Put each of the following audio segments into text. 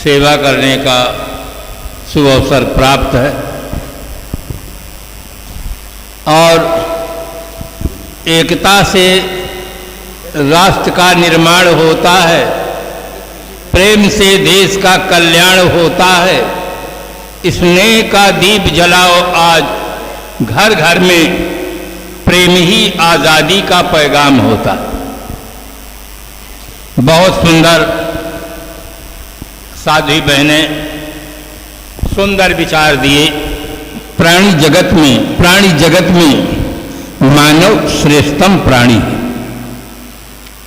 सेवा करने का शुभ अवसर प्राप्त है और एकता से राष्ट्र का निर्माण होता है, प्रेम से देश का कल्याण होता है। स्नेह का दीप जलाओ आज घर घर में, प्रेम ही आज़ादी का पैगाम होता है। बहुत सुंदर साध्वी बहनें सुंदर विचार दिए। प्राणी जगत में मानव श्रेष्ठतम प्राणी है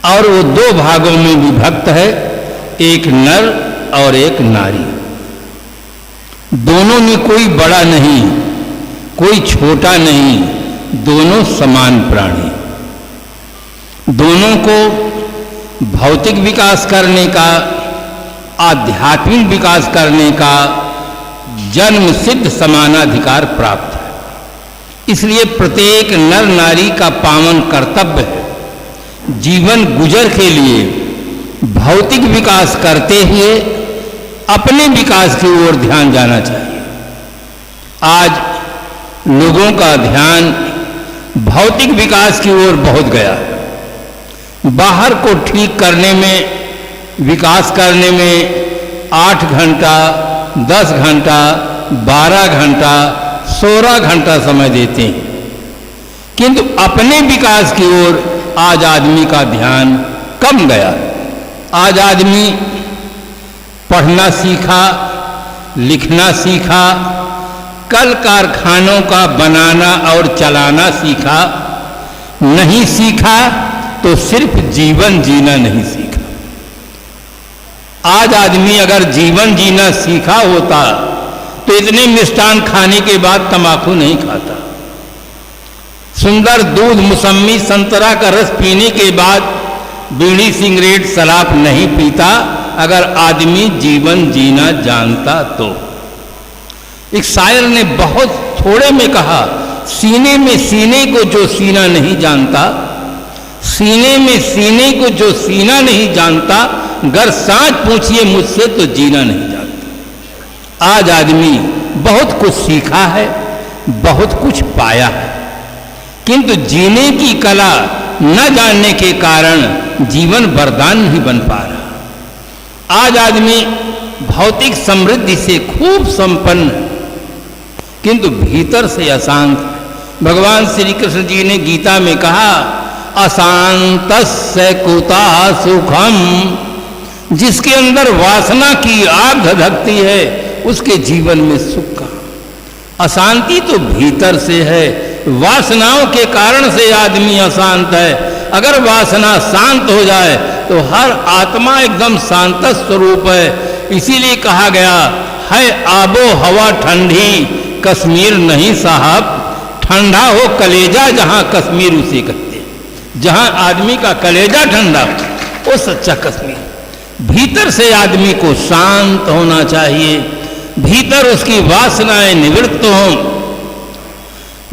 और वो दो भागों में विभक्त है, एक नर और एक नारी। दोनों में कोई बड़ा नहीं, कोई छोटा नहीं, दोनों समान प्राणी। दोनों को भौतिक विकास करने का, आध्यात्मिक विकास करने का जन्म सिद्ध समानाधिकार प्राप्त है। इसलिए प्रत्येक नर नारी का पावन कर्तव्य है जीवन गुजर के लिए भौतिक विकास करते हुए अपने विकास की ओर ध्यान जाना चाहिए। आज लोगों का ध्यान भौतिक विकास की ओर बहुत गया है। बाहर को ठीक करने में, विकास करने में 8 घंटा, 10 घंटा, 12 घंटा, 16 घंटा समय देते हैं, किंतु अपने विकास की ओर आज आदमी का ध्यान कम गया। आज आदमी पढ़ना सीखा, लिखना सीखा, कल कारखानों का बनाना और चलाना सीखा, नहीं सीखा तो सिर्फ जीवन जीना नहीं सीखा। आज आदमी अगर जीवन जीना सीखा होता तो इतने मिष्टान खाने के बाद तंबाकू नहीं खाता। सुंदर दूध, मौसमी, संतरा का रस पीने के बाद बीड़ी, सिगरेट, शराब नहीं पीता अगर आदमी जीवन जीना जानता तो। एक शायर ने बहुत थोड़े में कहा, सीने में सीने को जो सीना नहीं जानता, सीने में सीने को जो सीना नहीं जानता, गर सांच पूछिए मुझसे तो जीना नहीं जानता। आज आदमी बहुत कुछ सीखा है, बहुत कुछ पाया है, किंतु जीने की कला न जानने के कारण जीवन वरदान नहीं बन पा रहा। आज आदमी भौतिक समृद्धि से खूब संपन्न, किंतु भीतर से अशांत। भगवान श्री कृष्ण जी ने गीता में कहा, अशांतस्य कुतः सुखम। जिसके अंदर वासना की आग धधकती है उसके जीवन में सुख का। अशांति तो भीतर से है, वासनाओं के कारण से आदमी अशांत है। अगर वासना शांत हो जाए तो हर आत्मा एकदम शांत स्वरूप है। इसीलिए कहा गया है, आबो हवा ठंडी कश्मीर नहीं साहब। ठंडा हो कलेजा जहां कश्मीर उसे कहते हैं। जहां आदमी का कलेजा ठंडा वो सच्चा कश्मीर। भीतर से आदमी को शांत होना चाहिए, भीतर उसकी वासनाएं निवृत्त हों।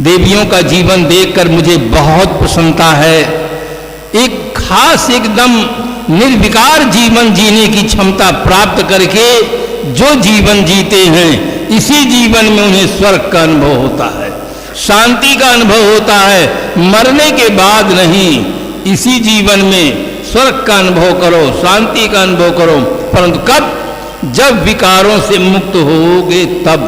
देवियों का जीवन देखकर मुझे बहुत प्रसन्नता है। एक खास एकदम निर्विकार जीवन जीने की क्षमता प्राप्त करके जो जीवन जीते हैं, इसी जीवन में उन्हें स्वर्ग का अनुभव होता है, शांति का अनुभव होता है। मरने के बाद नहीं, इसी जीवन में स्वर्ग का अनुभव करो, शांति का अनुभव करो। परंतु कब? जब विकारों से मुक्त होगे तब।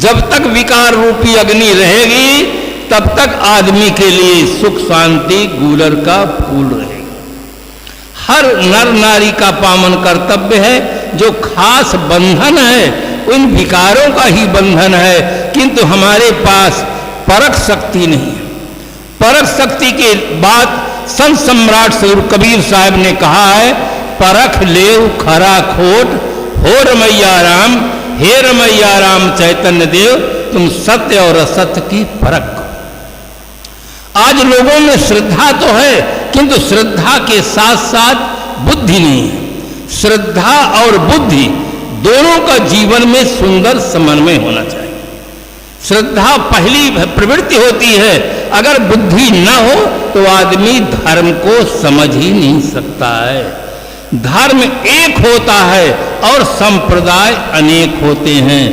जब तक विकार रूपी अग्नि रहेगी तब तक आदमी के लिए सुख शांति गूलर का फूल रहेगा। हर नर नारी का पावन कर्तव्य है, जो खास बंधन है उन विकारों का ही बंधन है, किंतु हमारे पास परख शक्ति नहीं है। परख शक्ति के बाद संत सम्राट सैयद कबीर साहब ने कहा है, परख लेव खरा खोट हो रमैया राम, हे रमैया राम चैतन्य देव, तुम सत्य और असत्य की परख। आज लोगों में श्रद्धा तो है, किंतु श्रद्धा के साथ साथ बुद्धि नहीं है। श्रद्धा और बुद्धि दोनों का जीवन में सुंदर समन्वय होना चाहिए। श्रद्धा पहली प्रवृत्ति होती है, अगर बुद्धि न हो तो आदमी धर्म को समझ ही नहीं सकता है। धर्म एक होता है और संप्रदाय अनेक होते हैं।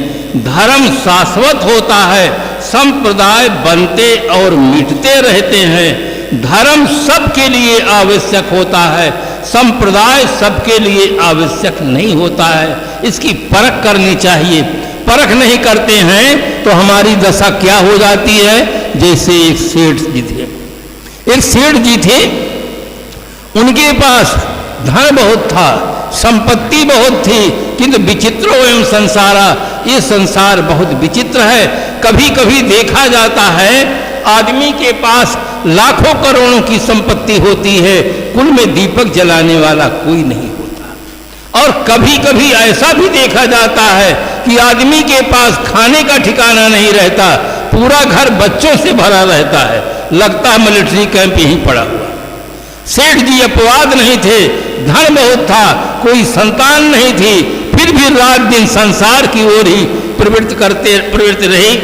धर्म शाश्वत होता है, संप्रदाय बनते और मिटते रहते हैं। धर्म सबके लिए आवश्यक होता है, संप्रदाय सबके लिए आवश्यक नहीं होता है। इसकी परख करनी चाहिए। परख नहीं करते हैं तो हमारी दशा क्या हो जाती है। जैसे एक सेठ जी थे, एक सेठ जी थे, उनके पास धन बहुत था, संपत्ति बहुत थी, किंतु विचित्रो एवं संसारा, ये संसार बहुत विचित्र है। कभी कभी देखा जाता है आदमी के पास लाखों करोड़ों की संपत्ति होती है, कुल में दीपक जलाने वाला कोई नहीं होता। और कभी कभी ऐसा भी देखा जाता है कि आदमी के पास खाने का ठिकाना नहीं रहता, पूरा घर बच्चों से भरा रहता है, लगता है मिलिट्री कैंप यहीं पड़ा हुआ। सेठ जी अपवाद नहीं थे, धन बहुत था, कोई संतान नहीं थी, फिर भी रात दिन संसार की ओर ही प्रवृत्त रहे।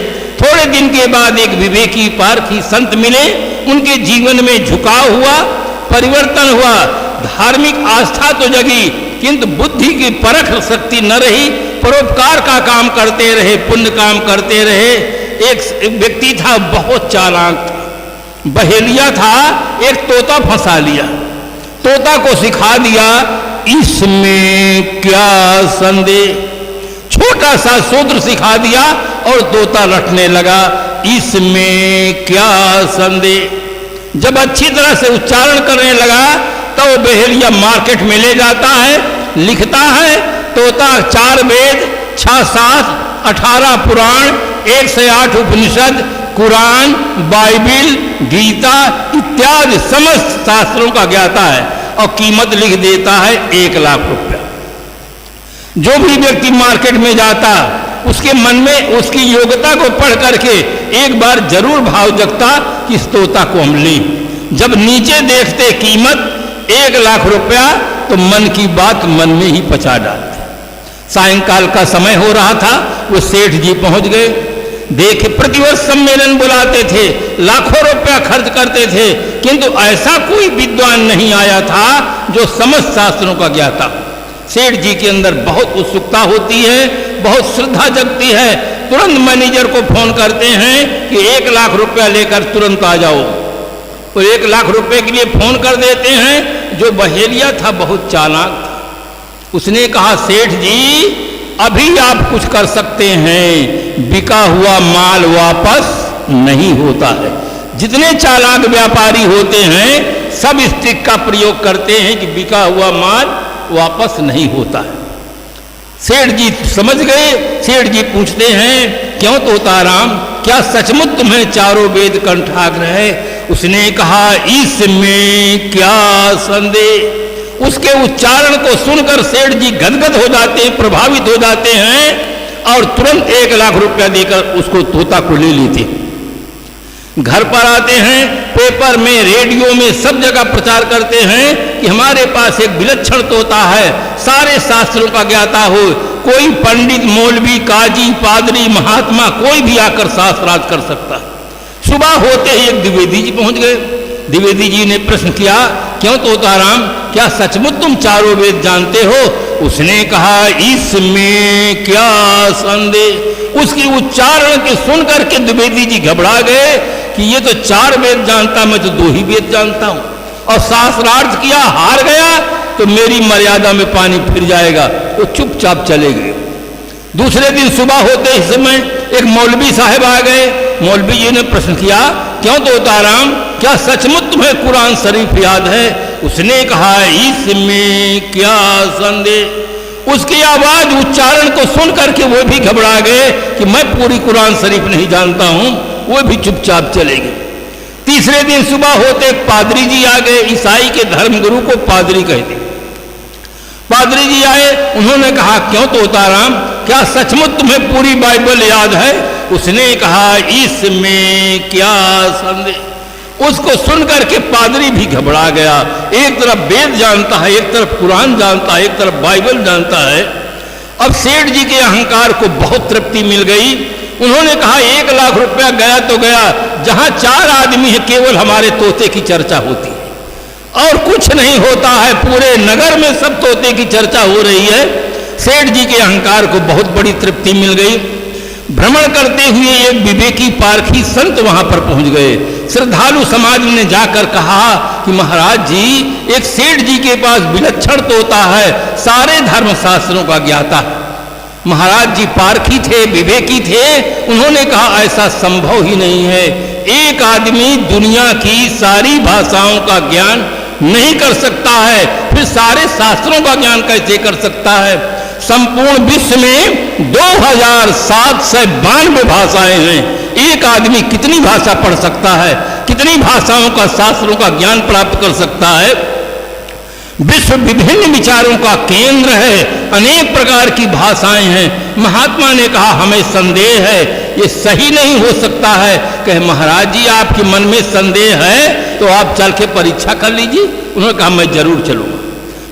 थोड़े दिन के बाद एक विवेकी पारखी संत मिले, उनके जीवन में झुकाव हुआ, परिवर्तन हुआ, धार्मिक आस्था तो जगी, किंतु बुद्धि की परख शक्ति न रही। परोपकार का काम करते रहे, पुण्य काम करते रहे। एक व्यक्ति था बहुत चालाक, बहेलिया था, एक तोता फंसा लिया, तोता को सिखा दिया इसमें क्या संदेह। छोटा सा सूत्र सिखा दिया और तोता रटने लगा इसमें क्या संदेह। जब अच्छी तरह से उच्चारण करने लगा तो वो बहेलिया मार्केट में ले जाता है, लिखता है तोता 4 वेद, 6 शास्त्र, 18 पुराण, 108 उपनिषद, कुरान, बाइबिल, गीता इत्यादि समस्त शास्त्रों का ज्ञाता है और कीमत लिख देता है 1 लाख रुपया। जो भी व्यक्ति मार्केट में जाता उसके मन में उसकी योग्यता को पढ़ करके एक बार जरूर भाव जगता कि इस तोता को हम लें। जब नीचे देखते कीमत 1 लाख रुपया तो मन की बात मन में ही पचा डालते। सायंकाल का समय हो रहा था, वो सेठ जी पहुंच गए। देखे प्रतिवर्ष सम्मेलन बुलाते थे, लाखों रुपया खर्च करते थे, किंतु ऐसा कोई विद्वान नहीं आया था जो समस्त शास्त्रों का ज्ञाता। सेठ जी के अंदर बहुत उत्सुकता होती है, बहुत श्रद्धा जगती है। तुरंत मैनेजर को फोन करते हैं कि 1 लाख रुपया लेकर तुरंत आ जाओ। तो 1 लाख रुपए के लिए फोन कर देते हैं। जो बहेलिया था बहुत चालाक था, उसने कहा सेठ जी अभी आप कुछ कर सकते हैं, बिका हुआ माल वापस नहीं होता है। जितने चालाक व्यापारी होते हैं सब इस ट्रिक का प्रयोग करते हैं कि बिका हुआ माल वापस नहीं होता है। सेठ जी समझ गए। सेठ जी पूछते हैं क्यों तोताराम, क्या सचमुच तुम्हें चारों वेद कंठाग्र है? उसने कहा इसमें क्या संदेह। उसके उच्चारण को सुनकर सेठ जी गदगद हो जाते हैं, प्रभावित हो जाते हैं और तुरंत 1 लाख रुपया देकर उसको तोता को ले लेते हैं। घर पर आते हैं, पेपर में, रेडियो में सब जगह प्रचार करते हैं कि हमारे पास एक विलक्षण तोता है, सारे शास्त्रों का ज्ञाता हो। कोई पंडित, मौलवी, काजी, पादरी, महात्मा कोई भी आकर शास्त्रार्थ कर सकता है। सुबह होते ही एक द्विवेदी जी पहुंच गए। द्विवेदी जी ने प्रश्न किया क्यों तोताराम, क्या सचमुच तुम चारों वेद जानते हो? उसने कहा इसमें क्या संदेह। उसकी उच्चारण के सुन करके द्विवेदी जी घबरा गए कि ये तो 4 वेद जानता, मैं तो 2 ही वेद जानता हूं, और शास्त्रार्थ किया, हार गया तो मेरी मर्यादा में पानी फिर जाएगा। वो चुपचाप चले गए। दूसरे दिन सुबह होते ही समय एक मौलवी साहब आ गए। मौलवी जी ने प्रश्न किया क्यों तोताराम, क्या सचमुच तुम्हें कुरान शरीफ याद है? उसने कहा इसमें क्या संदेह। उसकी आवाज उच्चारण को सुन करके वो भी घबरा गए कि मैं पूरी कुरान शरीफ नहीं जानता हूं। वो भी चुपचाप चले गए। तीसरे दिन सुबह होते पादरी जी आ गए। ईसाई के धर्मगुरु को पादरी कहते। पादरी जी आए, उन्होंने कहा क्यों तोताराम, क्या सचमुच तुम्हें पूरी बाइबल याद है? उसने कहा इसमें क्या संदेह। उसको सुनकर के पादरी भी घबरा गया। एक तरफ वेद जानता है, एक तरफ कुरान जानता है, एक तरफ बाइबल जानता है। अब सेठ जी के अहंकार को बहुत तृप्ति मिल गई। उन्होंने कहा 1 लाख रुपया गया तो गया, जहां 4 आदमी है केवल हमारे तोते की चर्चा होती है। और कुछ नहीं होता है, पूरे नगर में सब तोते की चर्चा हो रही है। सेठ जी के अहंकार को बहुत बड़ी तृप्ति मिल गई। भ्रमण करते हुए एक विवेकी पारखी संत वहां पर पहुंच गए। श्रद्धालु समाज ने जाकर कहा कि महाराज जी, एक सेठ जी के पास विलक्षण तोता है, सारे धर्मशास्त्रों का ज्ञाता। महाराज जी पारखी थे, विवेकी थे। उन्होंने कहा ऐसा संभव ही नहीं है, एक आदमी दुनिया की सारी भाषाओं का ज्ञान नहीं कर सकता है, फिर सारे शास्त्रों का ज्ञान कैसे कर सकता है? संपूर्ण विश्व में 2792 भाषाएं हैं, एक आदमी कितनी भाषा पढ़ सकता है, कितनी भाषाओं का, शास्त्रों का ज्ञान प्राप्त कर सकता है? विश्व विभिन्न विचारों का केंद्र है, अनेक प्रकार की भाषाएं हैं। महात्मा ने कहा हमें संदेह है, ये सही नहीं हो सकता है। कहे महाराज जी आपके मन में संदेह है तो आप चल के परीक्षा कर लीजिए। उन्होंने कहा मैं जरूर चलूंगा।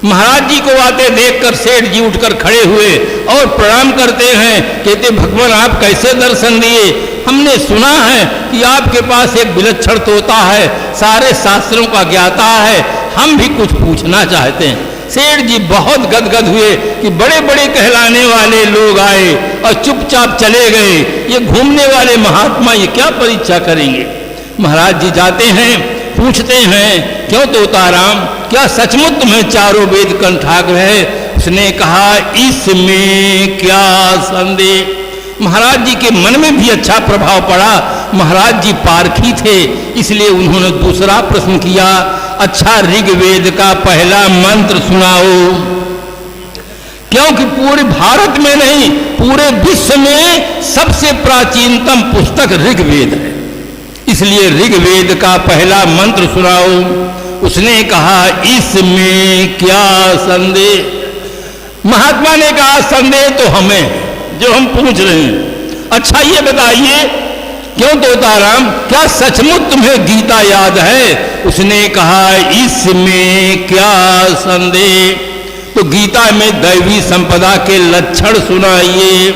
महाराज जी को आते देखकर सेठ जी उठकर खड़े हुए और प्रणाम करते हैं। कहते भगवान आप कैसे दर्शन दिए? हमने सुना है कि आपके पास एक विलक्षण तोता है, सारे शास्त्रों का ज्ञाता है, हम भी कुछ पूछना चाहते हैं। सेठ जी बहुत गदगद हुए कि बड़े बड़े कहलाने वाले लोग आए और चुपचाप चले गए, ये घूमने वाले महात्मा ये क्या परीक्षा करेंगे? महाराज जी जाते हैं, पूछते हैं क्यों तोताराम, क्या सचमुच तुम्हें चारों वेद कंठाग्र है? उसने कहा इसमें क्या संदेह। महाराज जी के मन में भी अच्छा प्रभाव पड़ा। महाराज जी पारखी थे, इसलिए उन्होंने दूसरा प्रश्न किया, अच्छा ऋग्वेद का पहला मंत्र सुनाओ। क्योंकि पूरे भारत में नहीं, पूरे विश्व में सबसे प्राचीनतम पुस्तक ऋग्वेद है, इसलिए ऋग्वेद का पहला मंत्र सुनाओ। उसने कहा इसमें क्या संदेह। महात्मा ने कहा संदेह तो हमें, जो हम पूछ रहे हैं। अच्छा ये बताइए क्यों तोताराम, क्या सचमुच तुम्हें गीता याद है? उसने कहा इसमें क्या संदेह। तो गीता में दैवी संपदा के लक्षण सुनाइए।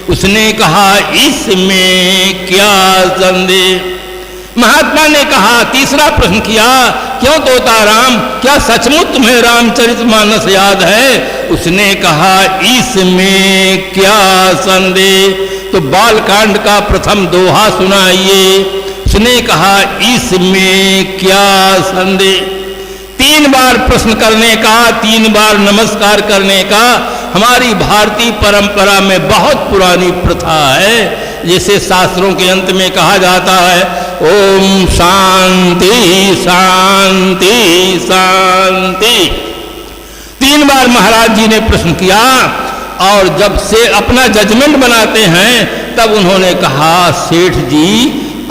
उसने कहा इसमें क्या संदेह। महात्मा ने कहा, तीसरा प्रश्न किया, क्यों तोताराम, क्या सचमुच तुम्हें रामचरितमानस याद है? उसने कहा इसमें क्या संदेह। तो बालकांड का प्रथम दोहा सुनाइए। उसने कहा इसमें क्या संदेह। 3 बार प्रश्न करने का, 3 बार नमस्कार करने का हमारी भारतीय परंपरा में बहुत पुरानी प्रथा है। जैसे शास्त्रों के अंत में कहा जाता है ओम शांति शांति शांति। 3 बार महाराज जी ने प्रश्न किया और जब से अपना जजमेंट बनाते हैं तब उन्होंने कहा सेठ जी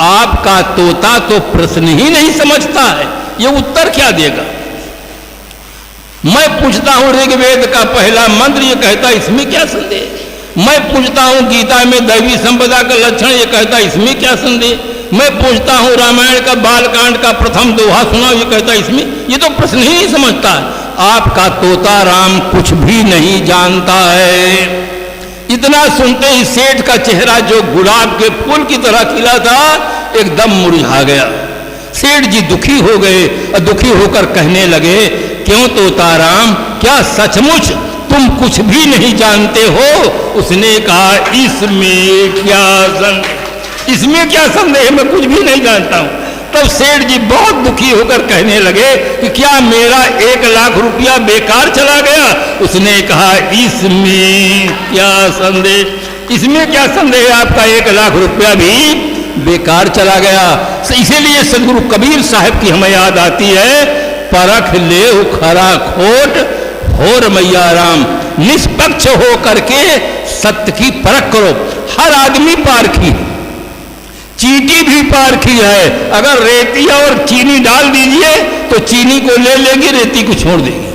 आपका तोता तो प्रश्न ही नहीं समझता है, ये उत्तर क्या देगा? मैं पूछता हूं ऋग्वेद का पहला मंत्र, ये कहता इसमें क्या संदेह। मैं पूछता हूं गीता में दैवी संपदा का लक्षण, ये कहता इसमें क्या संदेह। मैं पूछता हूं रामायण का बालकांड का प्रथम दोहा सुनाओ, ये कहता इसमें, ये तो प्रश्न ही नहीं समझता। आपका तोता राम कुछ भी नहीं जानता है। इतना सुनते ही सेठ का चेहरा जो गुलाब के फूल की तरह खिला था एकदम मुरझा गया। सेठ जी दुखी हो गए और दुखी होकर कहने लगे क्यों तोताराम, क्या सचमुच तुम कुछ भी नहीं जानते हो? उसने कहा इसमें क्या संदेह, इसमें क्या संदेह, मैं कुछ भी नहीं जानता हूं। तब सेठ जी बहुत दुखी होकर कहने लगे कि क्या मेरा 1 लाख रुपया बेकार चला गया? उसने कहा इसमें क्या संदेह, इसमें क्या संदेह, आपका 1 लाख रुपया भी बेकार चला गया। इसीलिए सदगुरु कबीर साहब की हमें याद आती है, परख ले खरा खोट हो रमैया राम। निष्पक्ष हो करके सत्य की परख करो। हर आदमी पारखी, चींटी भी पारखी है। अगर रेती और चीनी डाल दीजिए तो चीनी को ले लेगी, रेती को छोड़ देगी।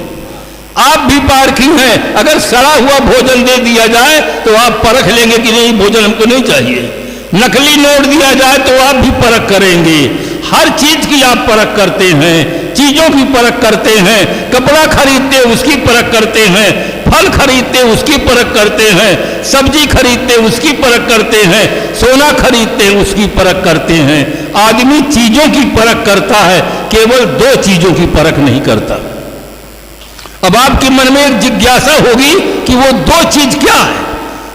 आप भी पारखी हैं, अगर सड़ा हुआ भोजन दे दिया जाए तो आप परख लेंगे कि नहीं भोजन हमको नहीं चाहिए। नकली नोट दिया जाए तो आप भी परख करेंगे। हर चीज की आप परख करते हैं। चीजों की परख करते हैं, कपड़ा खरीदते उसकी परख करते हैं, फल खरीदते उसकी परख करते हैं, सब्जी खरीदते उसकी परख करते हैं, सोना खरीदते उसकी परख करते हैं। आदमी चीजों की परख करता है, केवल दो चीजों की परख नहीं करता। अब आपके मन में एक जिज्ञासा होगी कि वो दो चीज क्या है,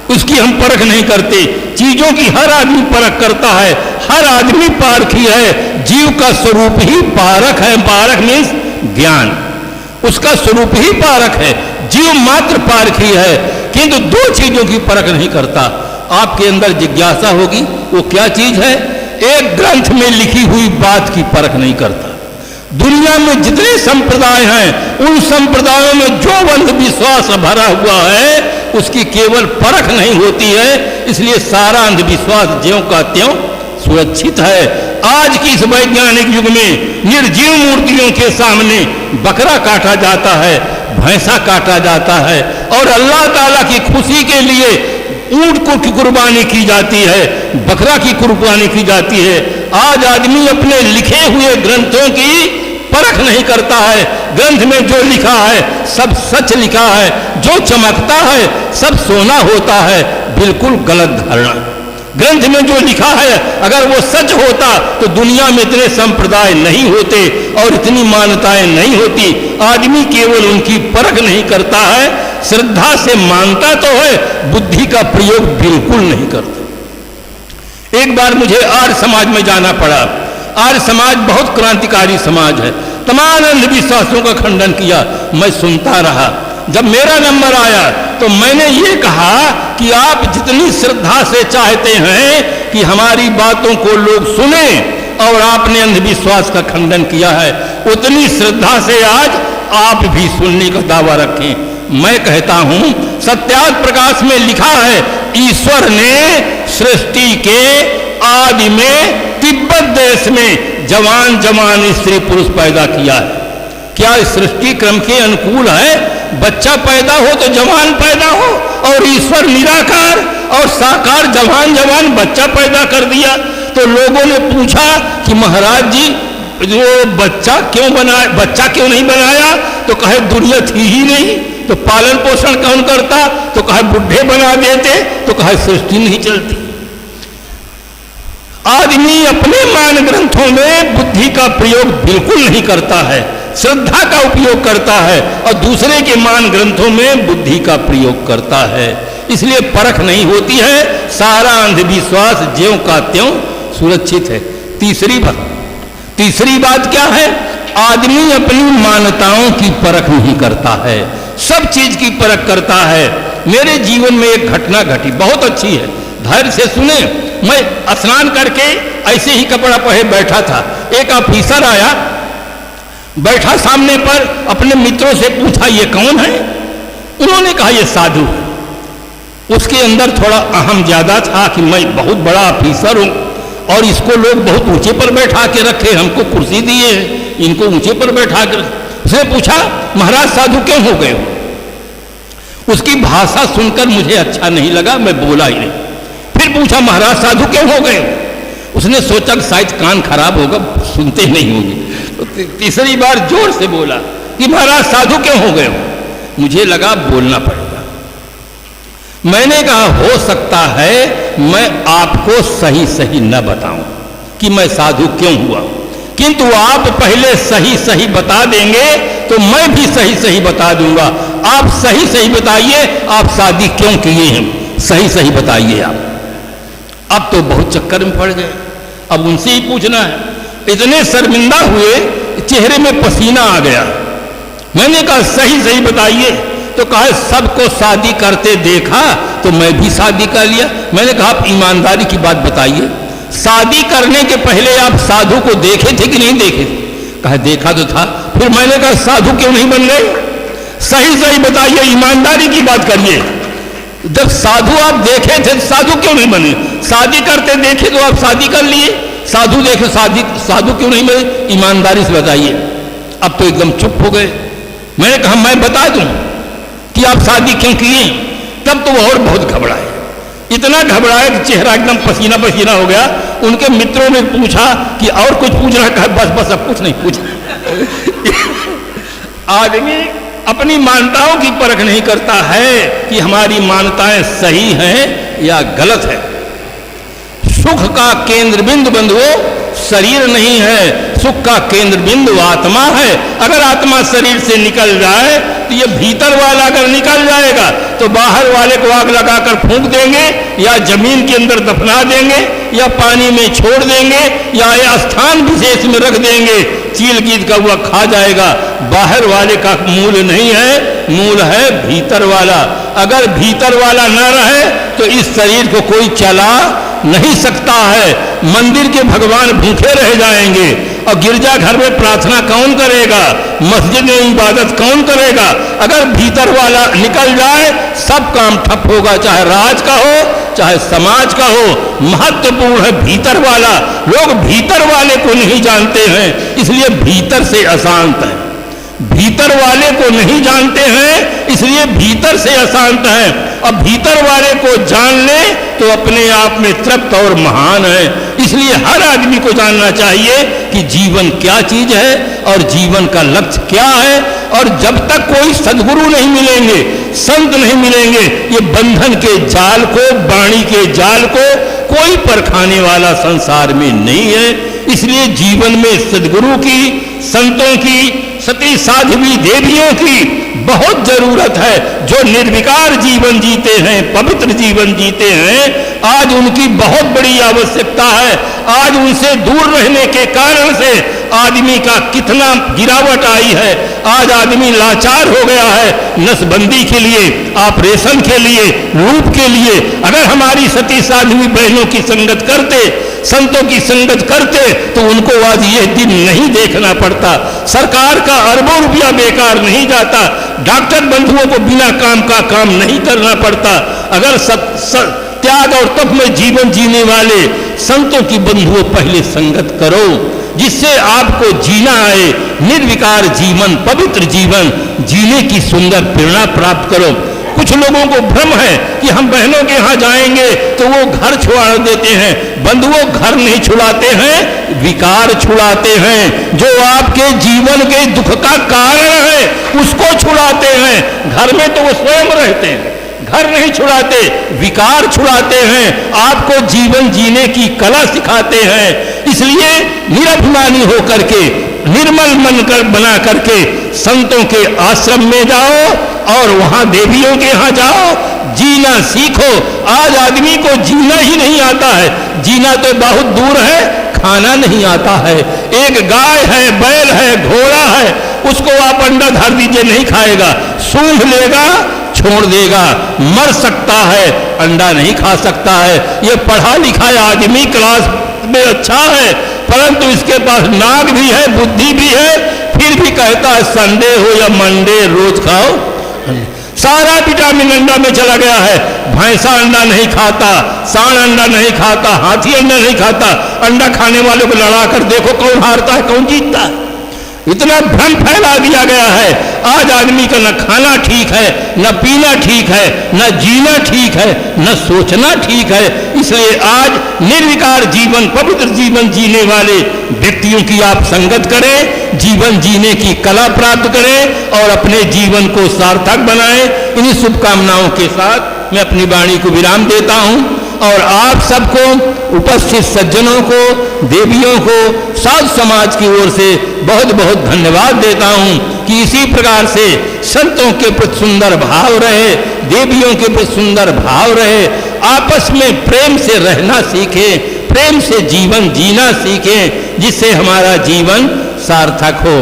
उसकी हम परख नहीं करते। चीजों की हर आदमी परख करता है, हर आदमी पारखी है। जीव का स्वरूप ही पारक है। पारक मीन्स ज्ञान, उसका स्वरूप ही पारक है। जीव मात्र पारखी है, किंतु दो चीजों की परख नहीं करता। आपके अंदर जिज्ञासा होगी, वो क्या चीज है? एक ग्रंथ में लिखी हुई बात की परख नहीं करता। दुनिया में जितने संप्रदाय हैं, उन संप्रदायों में जो अंधविश्वास भरा हुआ है, उसकी केवल परख नहीं होती है। इसलिए सारा अंधविश्वास ज्यों का त्यों सुरक्षित है। आज की इस वैज्ञानिक युग में निर्जीव मूर्तियों के सामने बकरा काटा जाता है, भैंसा काटा जाता है, और अल्लाह ताला की खुशी के लिए ऊंट को की कुर्बानी की जाती है, बकरा की कुर्बानी की जाती है। आज आदमी अपने लिखे हुए ग्रंथों की परख नहीं करता है। ग्रंथ में जो लिखा है सब सच लिखा है, जो चमकता है सब सोना होता है। बिल्कुल गलत धारणा। ग्रंथ में जो लिखा है अगर वो सच होता तो दुनिया में इतने संप्रदाय नहीं होते और इतनी मान्यताएं नहीं होती। आदमी केवल उनकी परख नहीं करता है, श्रद्धा से मानता तो है, बुद्धि का प्रयोग बिल्कुल नहीं करता। एक बार मुझे आर्य समाज में जाना पड़ा। आर्य समाज बहुत क्रांतिकारी समाज है, तमाम अंधविश्वासों का खंडन किया। मैं सुनता रहा। जब मेरा नंबर आया तो मैंने ये कहा कि आप जितनी श्रद्धा से चाहते हैं कि हमारी बातों को लोग सुने और आपने अंधविश्वास का खंडन किया है, उतनी श्रद्धा से आज आप भी सुनने का दावा रखें। मैं कहता हूं, सत्यार्थ प्रकाश में लिखा है, ईश्वर ने सृष्टि के आदि में तिब्बत देश में जवान जवान स्त्री पुरुष पैदा किया है। क्या सृष्टि क्रम के अनुकूल है? बच्चा पैदा हो तो जवान पैदा हो, और ईश्वर निराकार और साकार जवान जवान बच्चा पैदा कर दिया। तो लोगों ने पूछा कि महाराज जी, जो बच्चा क्यों नहीं बनाया? तो कहे दुनिया थी ही नहीं, तो पालन पोषण कौन करता? तो कहे बुढ़े बना देते, तो कहे सृष्टि नहीं चलती। आदमी अपने मान ग्रंथों में बुद्धि का प्रयोग बिल्कुल नहीं करता है, श्रद्धा का उपयोग करता है, और दूसरे के मान ग्रंथों में बुद्धि का प्रयोग करता है। इसलिए परख नहीं होती है। सारा अंधविश्वास ज्यों का त्यों सुरक्षित है। तीसरी बात क्या है? आदमी अपनी मान्यताओं की परख नहीं करता है, सब चीज की परख करता है। मेरे जीवन में एक घटना घटी, बहुत अच्छी है, धैर्य से सुने। मैं स्नान करके ऐसे ही कपड़ा पहने बैठा था। एक ऑफिसर आया, बैठा सामने पर, अपने मित्रों से पूछा ये कौन है? उन्होंने कहा ये साधु है। उसके अंदर थोड़ा अहम ज्यादा था कि मैं बहुत बड़ा ऑफिसर हूं और इसको लोग बहुत ऊंचे पर बैठा के रखे, हमको कुर्सी दिए हैं, इनको ऊंचे पर बैठा कर। उसने पूछा, महाराज साधु क्यों हो गए? उसकी भाषा सुनकर मुझे अच्छा नहीं लगा, मैं बोला ही नहीं। फिर पूछा, महाराज साधु क्यों हो गए? उसने सोचा कि शायद कान खराब होगा, सुनते नहीं होंगे। तो तीसरी बार जोर से बोला कि महाराज साधु क्यों हो गए? मुझे लगा बोलना पड़ेगा। मैंने कहा, हो सकता है मैं आपको सही सही न बताऊं कि मैं साधु क्यों हुआ, किंतु आप पहले सही सही बता देंगे तो मैं भी सही सही बता दूंगा। आप सही सही बताइए, आप शादी क्यों किए हैं, सही सही बताइए आप। अब तो बहुत चक्कर में पड़ गए, अब उनसे ही पूछना है। इतने शर्मिंदा हुए, चेहरे में पसीना आ गया। मैंने कहा सही सही बताइए, तो कहा सबको शादी करते देखा तो मैं भी शादी कर लिया। मैंने कहा आप ईमानदारी की बात बताइए, शादी करने के पहले आप साधु को देखे थे कि नहीं देखे थे? कहा देखा तो था। फिर मैंने कहा साधु क्यों नहीं बन गए? सही सही बताइए, ईमानदारी की बात करिए। जब साधु आप देखे थे, साधु क्यों नहीं बने? शादी करते देखे तो आप शादी कर लिए, साधु देखे साधु क्यों नहीं बने? ईमानदारी से बताइए। अब तो एकदम चुप हो गए। मैंने कहा मैं बता दूं कि आप शादी क्यों किए? तब तो वो और बहुत घबराए, इतना घबराए कि चेहरा एकदम पसीना पसीना हो गया। उनके मित्रों ने पूछा कि और कुछ पूछ रहा? कहा बस बस अब कुछ नहीं पूछ। आदमी अपनी मान्यताओं की परख नहीं करता है कि हमारी मान्यताएं सही हैं या गलत है। सुख का केंद्र बिंदु बंधुओं शरीर नहीं है, सुख का केंद्र बिंदु आत्मा है। अगर आत्मा शरीर से निकल जाए तो ये भीतर वाला अगर निकल जाएगा तो बाहर वाले को आग लगाकर फूंक देंगे या जमीन के अंदर दफना देंगे या पानी में छोड़ देंगे या स्थान विशेष में रख देंगे, चील गीत का हुआ खा जाएगा। बाहर वाले का मूल नहीं है, मूल है भीतर वाला। अगर भीतर वाला न रहे तो इस शरीर को कोई चला नहीं सकता है। मंदिर के भगवान भूखे रह जाएंगे और गिरजाघर में प्रार्थना कौन करेगा, मस्जिद में इबादत कौन करेगा। अगर भीतर वाला निकल जाए सब काम ठप होगा, चाहे राज का हो चाहे समाज का हो। महत्वपूर्ण है भीतर वाला। लोग भीतर वाले को नहीं जानते हैं, इसलिए भीतर से अशांत है। भीतर वाले को नहीं जानते हैं इसलिए भीतर से अशांत है। अब भीतर वाले को जान ले तो अपने आप में तृप्त और महान है। इसलिए हर आदमी को जानना चाहिए कि जीवन क्या चीज है और जीवन का लक्ष्य क्या है। और जब तक कोई सद्गुरु नहीं मिलेंगे, संत नहीं मिलेंगे, ये बंधन के जाल को, वाणी के जाल को कोई परखाने वाला संसार में नहीं है। इसलिए जीवन में सद्गुरु की, संतों की, सती साध्वी देवियों की बहुत जरूरत है, जो निर्विकार जीवन जीते हैं, पवित्र जीवन जीते हैं। आज उनकी बहुत बड़ी आवश्यकता है। आज उनसे दूर रहने के कारण से आदमी का कितना गिरावट आई है। आज आदमी लाचार हो गया है, नसबंदी के लिए, ऑपरेशन के लिए, रूप के लिए। अगर हमारी सती साध्वी बहनों की संगत करते, संतों की संगत करते तो उनको आज यह दिन नहीं देखना पड़ता। सरकार का अरबों रुपया बेकार नहीं जाता। डॉक्टर बंधुओं को बिना काम का काम नहीं करना पड़ता। अगर त्याग और तप में जीवन जीने वाले संतों की बंधुओं पहले संगत करो, जिससे आपको जीना आए निर्विकार जीवन, पवित्र जीवन जीने की सुंदर प्रेरणा प्राप्त करो। कुछ लोगों को भ्रम है कि हम बहनों के यहाँ जाएंगे तो वो घर छुड़ा देते हैं। बंधुओं, घर नहीं छुड़ाते हैं, विकार छुड़ाते हैं। जो आपके जीवन के दुख का कारण है उसको छुड़ाते हैं। घर में तो वो स्वयं रहते हैं, घर नहीं छुड़ाते, विकार छुड़ाते हैं। आपको जीवन जीने की कला सिखाते हैं। इसलिए निरभिमानी होकर के, निर्मल मन कर बना करके संतों के आश्रम में जाओ और वहां देवियों के यहां जाओ, जीना सीखो। आज आदमी को जीना ही नहीं आता है। जीना तो बहुत दूर है, खाना नहीं आता है। एक गाय है, बैल है, घोड़ा है, उसको आप अंडा धर दीजिए नहीं खाएगा, सूंघ लेगा, छोड़ देगा, मर सकता है, अंडा नहीं खा सकता है। ये पढ़ा लिखा आदमी क्लास में अच्छा है, परंतु इसके पास नाक भी है, बुद्धि भी है, फिर भी कहता है संडे हो या मंडे रोज खाओ। सारा विटामिन अंडा में चला गया है। भैंसा अंडा नहीं खाता, सांड अंडा नहीं खाता, हाथी अंडा नहीं खाता। अंडा खाने वाले को लड़ा कर देखो कौन हारता है, कौन जीतता है। इतना भ्रम फैला दिया गया है। आज आदमी का न खाना ठीक है, न पीना ठीक है, न जीना ठीक है, न सोचना ठीक है। इसलिए आज निर्विकार जीवन, पवित्र जीवन जीने वाले व्यक्तियों की आप संगत करें, जीवन जीने की कला प्राप्त करें और अपने जीवन को सार्थक बनाएं। इन्हीं शुभकामनाओं के साथ मैं अपनी वाणी को विराम देता हूं और आप सबको, उपस्थित सज्जनों को, देवियों को, साध समाज की ओर से बहुत बहुत धन्यवाद देता हूं कि इसी प्रकार से संतों के प्रति सुंदर भाव रहे, देवियों के प्रति सुंदर भाव रहे। आपस में प्रेम से रहना सीखें, प्रेम से जीवन जीना सीखें, जिससे हमारा जीवन सार्थक हो।